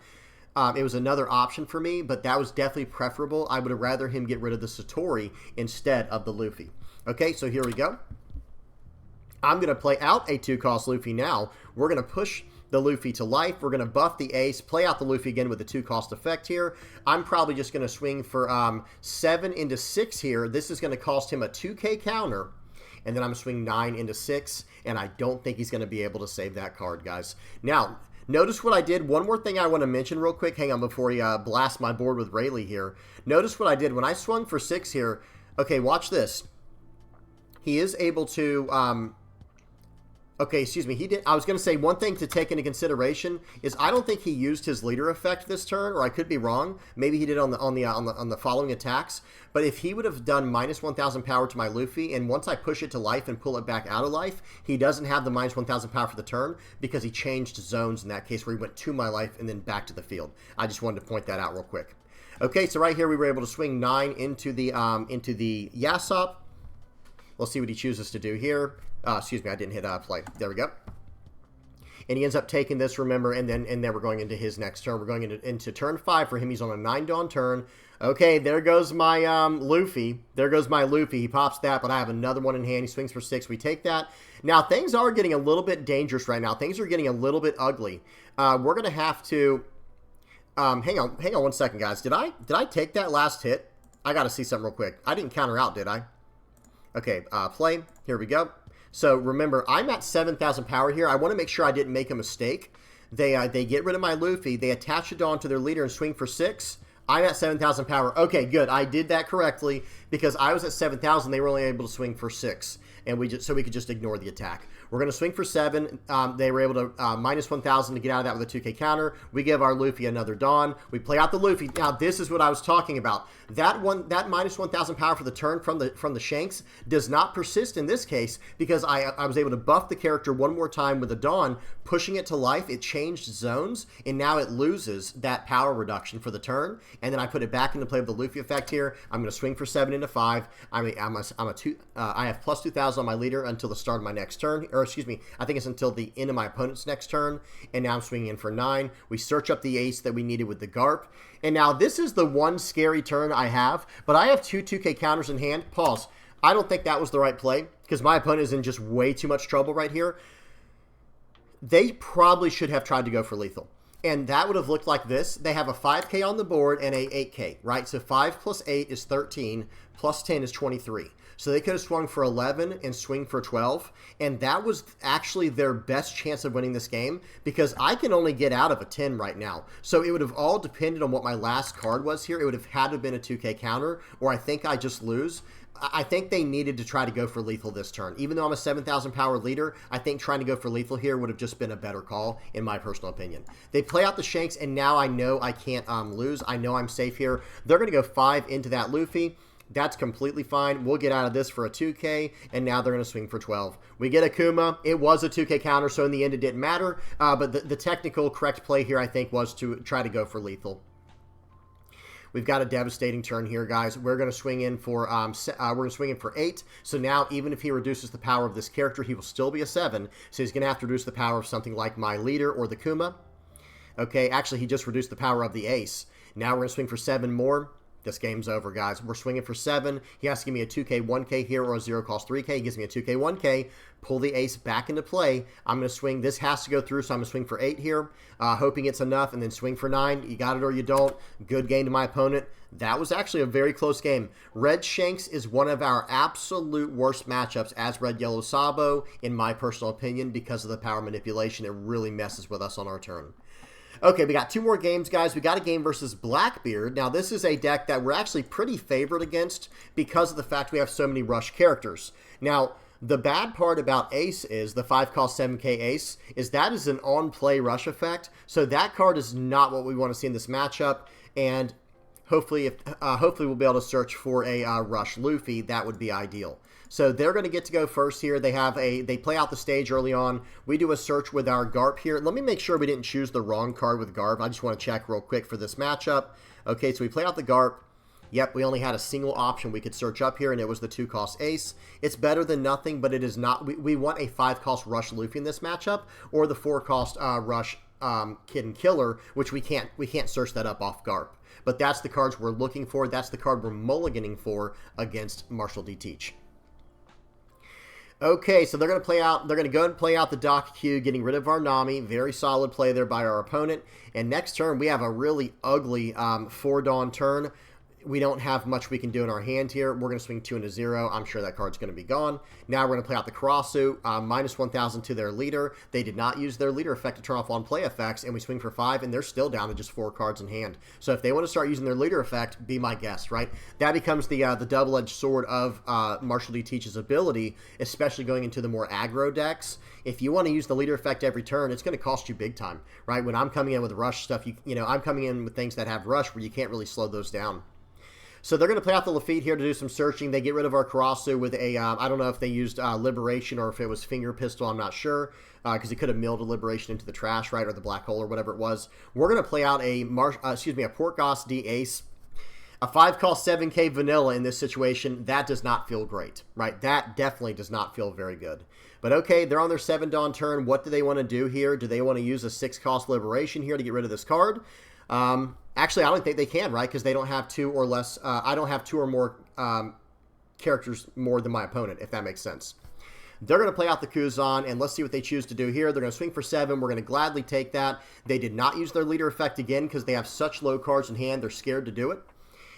It was another option for me, but that was definitely preferable. I would have rather him get rid of the Satori instead of the Luffy. Okay, so here we go. I'm going to play out a 2-cost Luffy now. We're going to push the Luffy to life. We're going to buff the ace, play out the Luffy again with the 2-cost effect here. I'm probably just going to swing for 7 into 6 here. This is going to cost him a 2K counter. And then I'm going to swing 9 into 6. And I don't think he's going to be able to save that card, guys. Now, notice what I did. One more thing I want to mention real quick. Hang on before you blast my board with Rayleigh here. Notice what I did. When I swung for 6 here. Okay, watch this. He is able to... Okay, excuse me. He did. I was going to say one thing to take into consideration is I don't think he used his leader effect this turn, or I could be wrong. Maybe he did on the following attacks. But if he would have done minus 1,000 power to my Luffy, and once I push it to life and pull it back out of life, he doesn't have the minus 1,000 power for the turn because he changed zones in that case where he went to my life and then back to the field. I just wanted to point that out real quick. Okay, so right here we were able to swing 9 into the Yasop. We'll see what he chooses to do here. Excuse me, I didn't hit play. There we go. And he ends up taking this, remember, and then we're going into his next turn. We're going into turn 5 for him. He's on a 9 Dawn turn. Okay, there goes my Luffy. There goes my Luffy. He pops that, but I have another one in hand. He swings for 6. We take that. Now, things are getting a little bit dangerous right now. Things are getting a little bit ugly. We're going to have to... hang on 1 second, guys. Did I take that last hit? I got to see something real quick. I didn't counter out, did I? Okay, play. Here we go. So remember, I'm at 7,000 power here. I want to make sure I didn't make a mistake. They get rid of my Luffy. They attach it on to their leader and swing for 6. I'm at 7,000 power. Okay, good. I did that correctly because I was at 7,000. They were only able to swing for 6, and so we could just ignore the attack. We're going to swing for 7. They were able to minus 1,000 to get out of that with a 2K counter. We give our Luffy another Dawn. We play out the Luffy. Now, this is what I was talking about. That minus 1,000 power for the turn from the Shanks does not persist in this case because I was able to buff the character one more time with a Dawn, pushing it to life. It changed zones, and now it loses that power reduction for the turn. And then I put it back into play with the Luffy effect here. I'm going to swing for 7 into 5. I have plus 2,000 on my leader until the start of my next turn. Or excuse me, I think it's until the end of my opponent's next turn. And now I'm swinging in for 9. We search up the ace that we needed with the Garp. And now this is the one scary turn I have, but I have 2K counters in hand. Pause. I don't think that was the right play because my opponent is in just way too much trouble right here. They probably should have tried to go for lethal. And that would have looked like this. They have a 5K on the board and a 8K, right? So 5 plus 8 is 13, plus 10 is 23. So they could have swung for 11 and swing for 12. And that was actually their best chance of winning this game because I can only get out of a 10 right now. So it would have all depended on what my last card was here. It would have had to have been a 2K counter, or I think I just lose. I think they needed to try to go for lethal this turn. Even though I'm a 7,000 power leader, I think trying to go for lethal here would have just been a better call, in my personal opinion. They play out the Shanks, and now I know I can't lose. I know I'm safe here. They're going to go 5 into that Luffy. That's completely fine. We'll get out of this for a 2K, and now they're going to swing for 12. We get Akuma. It was a 2K counter, so in the end it didn't matter. But the technical correct play here, I think, was to try to go for lethal. We've got a devastating turn here, guys. We're going to swing in for 8. So now, even if he reduces the power of this character, he will still be a 7. So he's going to have to reduce the power of something like my leader or the Kuma. Okay, actually, he just reduced the power of the ace. Now we're going to swing for 7 more. This game's over, guys. We're swinging for 7. He has to give me a 2K 1K here or a 0 cost 3K. He gives me a 2K 1K. Pull the ace back into play. I'm going to swing. This has to go through, so I'm going to swing for 8 here, hoping it's enough, and then swing for 9. You got it or you don't. Good game to my opponent. That was actually a very close game. Red Shanks is one of our absolute worst matchups as Red Yellow Sabo, in my personal opinion, because of the power manipulation. It really messes with us on our turn. Okay, we got 2 more games, guys. We got a game versus Blackbeard. Now, this is a deck that we're actually pretty favored against because of the fact we have so many rush characters. Now, the bad part about Ace is, the 5 cost 7K Ace, is that is an on-play rush effect. So that card is not what we want to see in this matchup. And hopefully we'll be able to search for a Rush Luffy. That would be ideal. So they're going to get to go first here. They play out the stage early on. We do a search with our Garp here. Let me make sure we didn't choose the wrong card with Garp. I just want to check real quick for this matchup. Okay, so we play out the Garp. Yep, we only had a single option we could search up here, and it was the 2-cost Ace. It's better than nothing, but it is not. We want a 5-cost Rush Luffy in this matchup, or the 4-cost Rush Kid and Killer, which we can't search that up off Garp. But that's the cards we're looking for. That's the card we're mulliganing for against Marshall D. Teach. Okay, so they're going to go and play out the Dock Q, getting rid of our Nami. Very solid play there by our opponent. And next turn, we have a really ugly 4-Dawn turn. We don't have much we can do in our hand here. We're going to swing 2 into 0. I'm sure that card's going to be gone. Now we're going to play out the Karasu, minus 1,000 to their leader. They did not use their leader effect to turn off on play effects, and we swing for 5, and they're still down to just 4 cards in hand. So if they want to start using their leader effect, be my guest, right? That becomes the double-edged sword of Marshall D. Teach's ability, especially going into the more aggro decks. If you want to use the leader effect every turn, it's going to cost you big time, right? When I'm coming in with rush stuff, I'm coming in with things that have rush where you can't really slow those down. So they're going to play out the Lafitte here to do some searching. They get rid of our Karasu with a, I don't know if they used Liberation or if it was Finger Pistol, I'm not sure, because he could have milled a Liberation into the trash, right, or the Black Hole or whatever it was. We're going to play out a Portgoss D Ace. A 5-cost 7K vanilla in this situation, that does not feel great, right? That definitely does not feel very good. But okay, they're on their 7-Dawn turn. What do they want to do here? Do they want to use a 6-cost Liberation here to get rid of this card? Actually, I don't think they can, right? Because they don't have 2 or less. I don't have 2 or more characters more than my opponent, if that makes sense. They're going to play out the Kuzan, and let's see what they choose to do here. They're going to swing for 7. We're going to gladly take that. They did not use their leader effect again because they have such low cards in hand. They're scared to do it.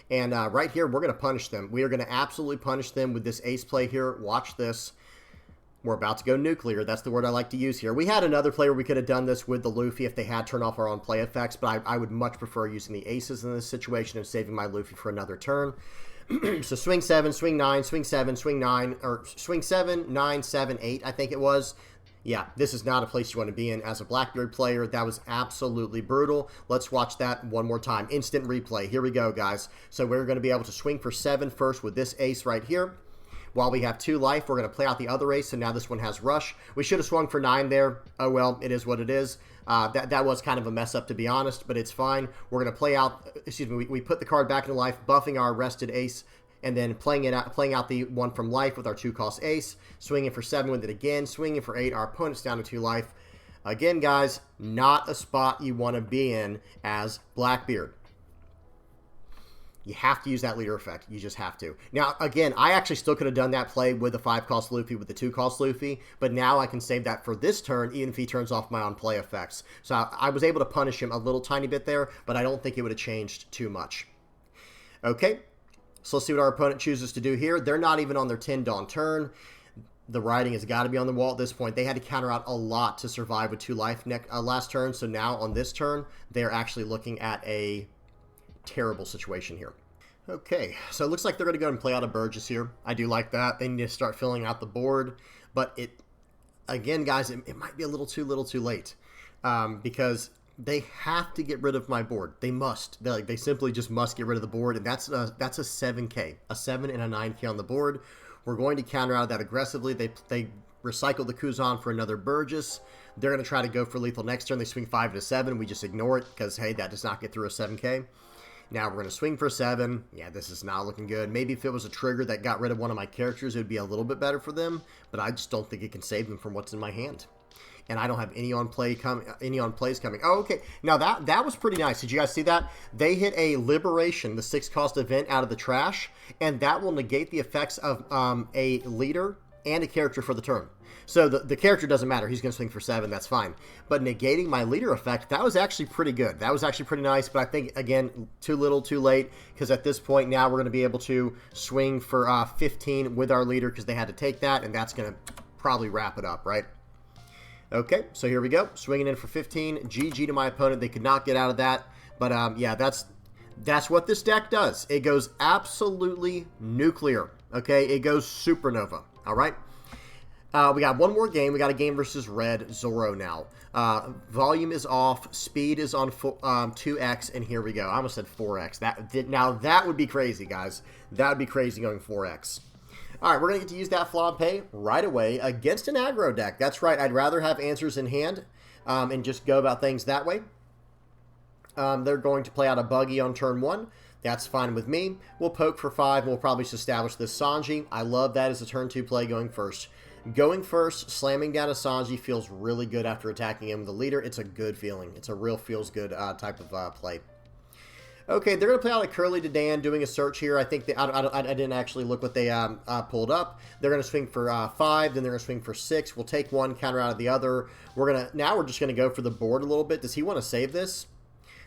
And right here, we're going to punish them. We are going to absolutely punish them with this ace play here. Watch this. We're about to go nuclear. That's the word I like to use here. We had another player we could have done this with the Luffy if they had turned off our own play effects, but I would much prefer using the aces in this situation and saving my Luffy for another turn. So swing 7, swing 9, swing 7, swing 9, or swing 7, 9, 7, 8, I think it was. Yeah, this is not a place you want to be in as a Blackbeard player. That was absolutely brutal. Let's watch that one more time. Instant replay. Here we go, guys. So we're going to be able to swing for 7 first with this ace right here. While we have 2 life, we're going to play out the other ace, so now this one has rush. We should have swung for 9 there. Oh, well, it is what it is. That was kind of a mess up, to be honest, but it's fine. We're going to play out, we put the card back into life, buffing our rested ace, and then playing out the one from life with our 2-cost ace, swinging for 7 with it again, swinging for 8. Our opponent's down to 2 life. Again, guys, not a spot you want to be in as Blackbeard. You have to use that leader effect. You just have to. Now, again, I actually still could have done that play with the 5-cost Luffy with the 2-cost Luffy, but now I can save that for this turn, even if he turns off my own play effects. So I was able to punish him a little tiny bit there, but I don't think it would have changed too much. Okay, so let's see what our opponent chooses to do here. They're not even on their 10-Dawn turn. The writing has got to be on the wall at this point. They had to counter out a lot to survive with 2 life last turn, so now on this turn, they're actually looking at a terrible situation here. Okay, so it looks like they're going to go and play out a Burgess here. I do like that. They need to start filling out the board, but again, guys, it might be a little too late because they have to get rid of my board. They must. They simply just must get rid of the board, and that's a 7K, a 7 and a 9K on the board. We're going to counter out that aggressively. They recycle the Kuzan for another Burgess. They're going to try to go for lethal next turn. They swing 5 to 7. We just ignore it because, hey, that does not get through a 7K. Now we're going to swing for 7. Yeah, this is not looking good. Maybe if it was a trigger that got rid of one of my characters, it would be a little bit better for them, but I just don't think it can save them from what's in my hand. And I don't have any on plays coming. Oh, okay. Now that was pretty nice. Did you guys see that? They hit a Liberation, the 6-cost event, out of the trash, and that will negate the effects of a leader and a character for the turn. So the character doesn't matter. He's going to swing for 7. That's fine. But negating my leader effect, that was actually pretty good. That was actually pretty nice. But I think, again, too little, too late. Because at this point now we're going to be able to swing for 15 with our leader because they had to take that. And that's going to probably wrap it up, right? Okay, so here we go. Swinging in for 15. GG to my opponent. They could not get out of that. But yeah, that's what this deck does. It goes absolutely nuclear. Okay, it goes supernova. All right. We got one more game. We got a game versus Red Zoro now. Volume is off. Speed is on 2x, and here we go. I almost said 4x. Now, that would be crazy, guys. That would be crazy going 4x. All right, we're going to get to use that Flampe right away against an aggro deck. That's right. I'd rather have answers in hand and just go about things that way. They're going to play out a buggy on turn 1. That's fine with me. We'll poke for 5, and we'll probably just establish this Sanji. I love that as a turn 2 play going first. Going first, slamming down a Sanji feels really good after attacking him with the leader. It's a good feeling. It's a real feels good type of play. Okay, they're going to play out a Curly to Dan doing a search here. I think I didn't actually look what they pulled up. They're going to swing for 5, then they're going to swing for 6. We'll take one, counter out of the other. Now we're just going to go for the board a little bit. Does he want to save this?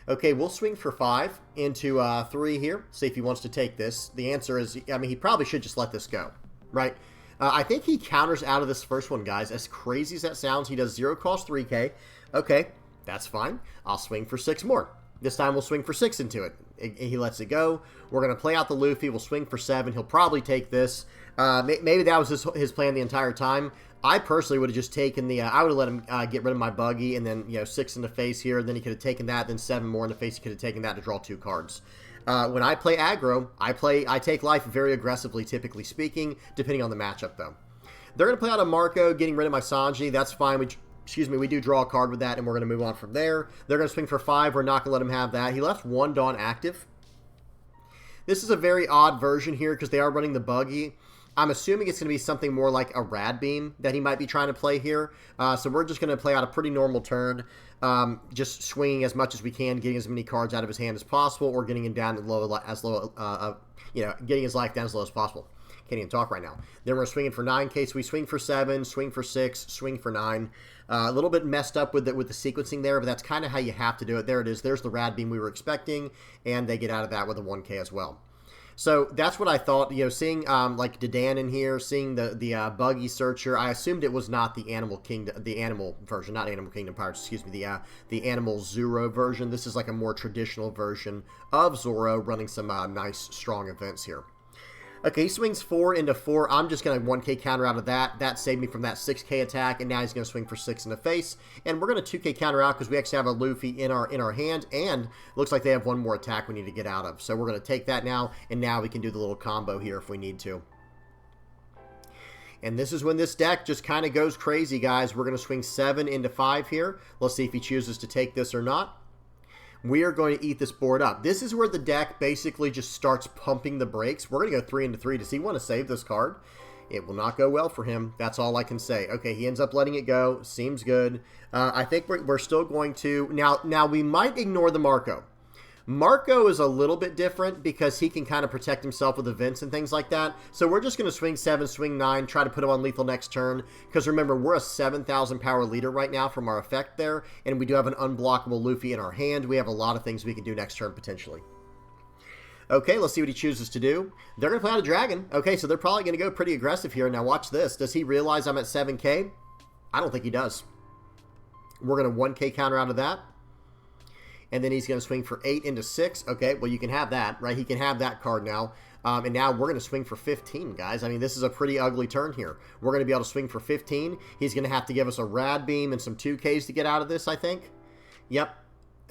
Okay, we'll swing for 5 into 3 here. See if he wants to take this. The answer is, I mean, he probably should just let this go, right? I think he counters out of this first one, guys. As crazy as that sounds, he does 0 cost 3k. Okay, that's fine. I'll swing for 6 more. This time we'll swing for 6 into it. He lets it go. We're going to play out the Luffy. We'll swing for 7. He'll probably take this. Maybe that was his plan the entire time. I personally would have just taken the... I would have let him get rid of my buggy and then, 6 in the face here. Then he could have taken that. Then 7 more in the face. He could have taken that to draw 2 cards. When I play aggro, I take life very aggressively, typically speaking, depending on the matchup, though. They're going to play out a Marco, getting rid of my Sanji. That's fine. We do draw a card with that, and we're going to move on from there. They're going to swing for 5. We're not going to let him have that. He left 1 Dawn active. This is a very odd version here because they are running the buggy. I'm assuming it's going to be something more like a Rad Beam that he might be trying to play here. So we're just going to play out a pretty normal turn, just swinging as much as we can, getting as many cards out of his hand as possible, or getting him down getting his life down as low as possible. Can't even talk right now. Then we're swinging for 9k, so we swing for 7, swing for 6, swing for 9. A little bit messed up with the sequencing there, but that's kind of how you have to do it. There it is. There's the Rad Beam we were expecting, and they get out of that with a 1k as well. So that's what I thought. Seeing like Dedan in here, seeing the buggy searcher. I assumed it was not the Animal Kingdom, the animal version, not Animal Kingdom Pirates. Excuse me, the Animal Zoro version. This is like a more traditional version of Zoro, running some nice strong events here. Okay, he swings 4 into 4. I'm just going to 1k counter out of that. That saved me from that 6k attack, and now he's going to swing for 6 in the face. And we're going to 2k counter out because we actually have a Luffy in our hand, and looks like they have one more attack we need to get out of. So we're going to take that now, and now we can do the little combo here if we need to. And this is when this deck just kind of goes crazy, guys. We're going to swing 7 into 5 here. Let's see if he chooses to take this or not. We are going to eat this board up. This is where the deck basically just starts pumping the brakes. We're going to go 3 into 3. Does he want to save this card? It will not go well for him. That's all I can say. Okay, he ends up letting it go. Seems good. I think we're still going to... Now, we might ignore the Marco. Marco is a little bit different because he can kind of protect himself with events and things like that. So we're just going to swing 7, swing 9, try to put him on lethal next turn. Because remember, we're a 7,000 power leader right now from our effect there. And we do have an unblockable Luffy in our hand. We have a lot of things we can do next turn potentially. Okay, let's see what he chooses to do. They're going to play out a dragon. Okay, so they're probably going to go pretty aggressive here. Now watch this. Does he realize I'm at 7k? I don't think he does. We're going to 1k counter out of that. And then he's going to swing for 8 into 6. Okay, well, you can have that, right? He can have that card now. And now we're going to swing for 15, guys. I mean, this is a pretty ugly turn here. We're going to be able to swing for 15. He's going to have to give us a Rad Beam and some 2Ks to get out of this, I think. Yep.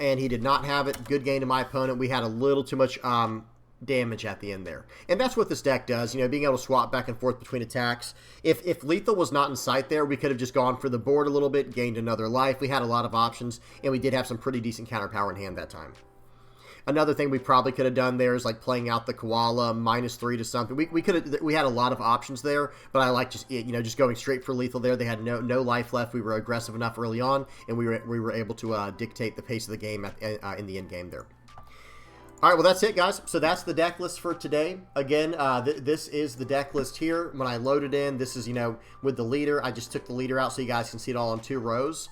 And he did not have it. Good game to my opponent. We had a little too much damage at the end there. And that's what this deck does, being able to swap back and forth between attacks. If lethal was not in sight there, we could have just gone for the board a little bit, gained another life. We had a lot of options, and we did have some pretty decent counter power in hand that time. Another thing we probably could have done there is like playing out the koala -3 to something. We had a lot of options there, but I like just going straight for lethal there. They had no life left. We were aggressive enough early on, and we were able to dictate the pace of the game in the end game there. All right, well, that's it, guys. So that's the deck list for today. Again, this is the deck list here. When I loaded in, this is, with the leader. I just took the leader out so you guys can see it all on 2 rows.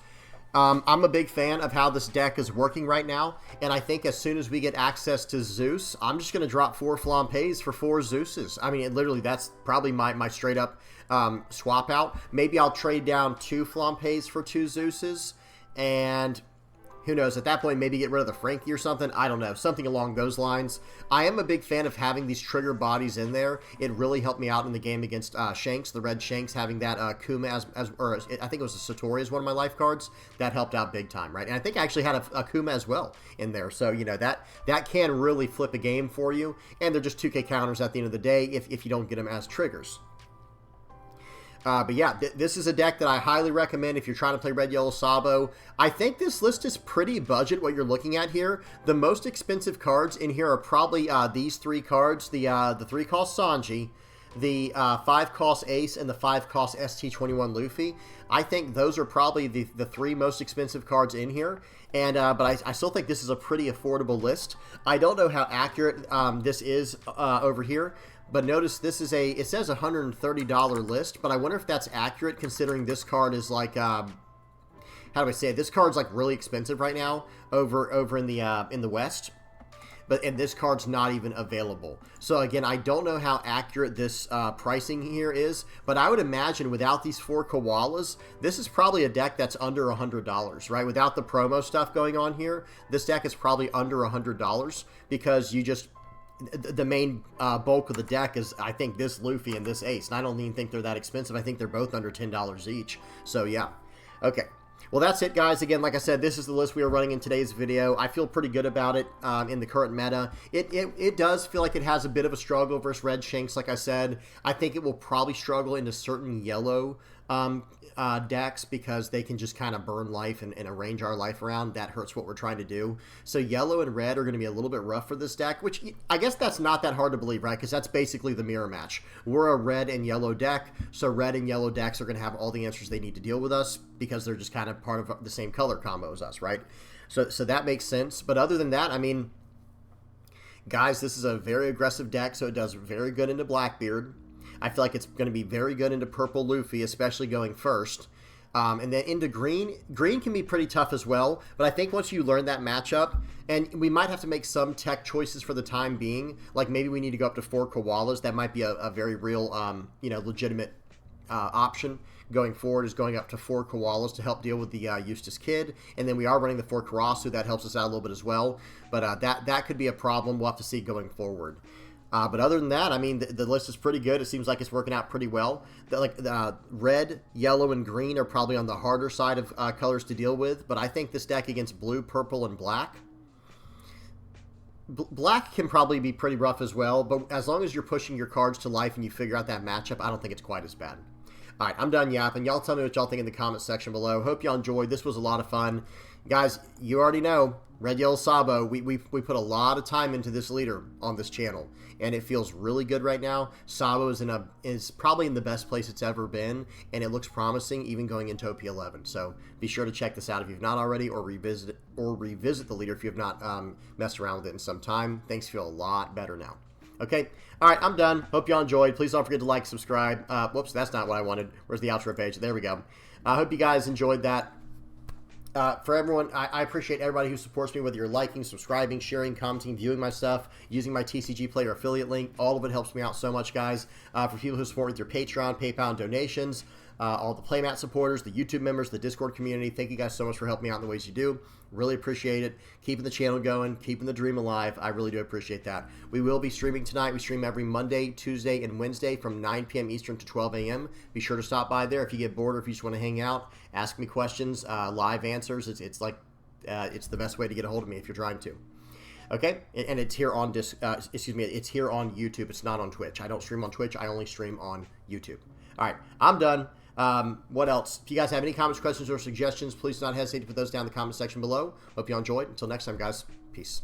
I'm a big fan of how this deck is working right now, and I think as soon as we get access to Zeus, I'm just going to drop 4 Flampes for 4 Zeuses. I mean, literally, that's probably my straight-up swap out. Maybe I'll trade down 2 Flampes for 2 Zeuses, and... who knows, at that point, maybe get rid of the Frankie or something. I don't know, something along those lines. I am a big fan of having these trigger bodies in there. It really helped me out in the game against Shanks, the red Shanks, having that Kuma or I think it was a Satori as one of my life cards. That helped out big time, right? And I think I actually had a Kuma as well in there. So, you know, that can really flip a game for you. And they're just 2K counters at the end of the day if you don't get them as triggers. But yeah, this is a deck that I highly recommend if you're trying to play Red, Yellow, Sabo. I think this list is pretty budget, what you're looking at here. The most expensive cards in here are probably these 3 cards. The 3-cost Sanji, the 5-cost Ace, and the 5-cost ST21 Luffy. I think those are probably the 3 most expensive cards in here. And but I still think this is a pretty affordable list. I don't know how accurate this is over here. But notice this is it says $130 list, but I wonder if that's accurate considering this card is like, how do I say it? This card's like really expensive right now over in the West. And this card's not even available. So again, I don't know how accurate this pricing here is, but I would imagine without these 4 koalas, this is probably a deck that's under $100, right? Without the promo stuff going on here, this deck is probably under $100 because you just... The main bulk of the deck is, I think, this Luffy and this Ace. And I don't even think they're that expensive. I think they're both under $10 each. So, yeah. Okay. Well, that's it, guys. Again, like I said, this is the list we are running in today's video. I feel pretty good about it in the current meta. It does feel like it has a bit of a struggle versus Red Shanks, like I said. I think it will probably struggle into certain yellow decks because they can just kind of burn life and arrange our life around. That hurts what we're trying to do. So yellow and red are going to be a little bit rough for this deck, which I guess that's not that hard to believe, right? Because that's basically the mirror match. We're a red and yellow deck, so red and yellow decks are going to have all the answers they need to deal with us because they're just kind of part of the same color combo as us, right? So that makes sense. But other than that, I mean, guys, this is a very aggressive deck, so it does very good into Blackbeard. I feel like it's going to be very good into purple Luffy, especially going first. And then into green. Green can be pretty tough as well, but I think once you learn that matchup, and we might have to make some tech choices for the time being, like maybe we need to go up to 4 koalas. That might be a very real, legitimate option going forward, is going up to 4 koalas to help deal with the Eustace Kid. And then we are running the 4 Karasu. That helps us out a little bit as well. But that could be a problem. We'll have to see going forward. But other than that, I mean, the list is pretty good. It seems like it's working out pretty well. Red, yellow, and green are probably on the harder side of colors to deal with. But I think this deck against blue, purple, and black, black can probably be pretty rough as well. But as long as you're pushing your cards to life and you figure out that matchup, I don't think it's quite as bad. All right, I'm done yapping. Y'all tell me what y'all think in the comments section below. Hope y'all enjoyed. This was a lot of fun. Guys, you already know, Red, Yellow, Sabo, we put a lot of time into this leader on this channel, and it feels really good right now. Sabo is probably in the best place it's ever been, and it looks promising even going into OP11. So be sure to check this out if you've not already, or revisit the leader if you have not messed around with it in some time. Things feel a lot better now. Okay, all right, I'm done. Hope y'all enjoyed. Please don't forget to like, subscribe. Whoops, that's not what I wanted. Where's the outro page? There we go. I hope you guys enjoyed that. For everyone, I appreciate everybody who supports me, whether you're liking, subscribing, sharing, commenting, viewing my stuff, using my TCG Player affiliate link. All of it helps me out so much, guys. For people who support with your Patreon, PayPal, and donations, all the Playmat supporters, the YouTube members, the Discord community, thank you guys so much for helping me out in the ways you do. Really appreciate it. Keeping the channel going, keeping the dream alive. I really do appreciate that. We will be streaming tonight. We stream every Monday, Tuesday, and Wednesday from 9 p.m. Eastern to 12 a.m. Be sure to stop by there if you get bored or if you just want to hang out. Ask me questions, live answers. It's the best way to get a hold of me if you're trying to. Okay, and it's here on it's here on YouTube. It's not on Twitch. I don't stream on Twitch. I only stream on YouTube. All right, I'm done. What else? If you guys have any comments, questions, or suggestions, please do not hesitate to put those down in the comment section below. Hope you all enjoyed. Until next time, guys. Peace.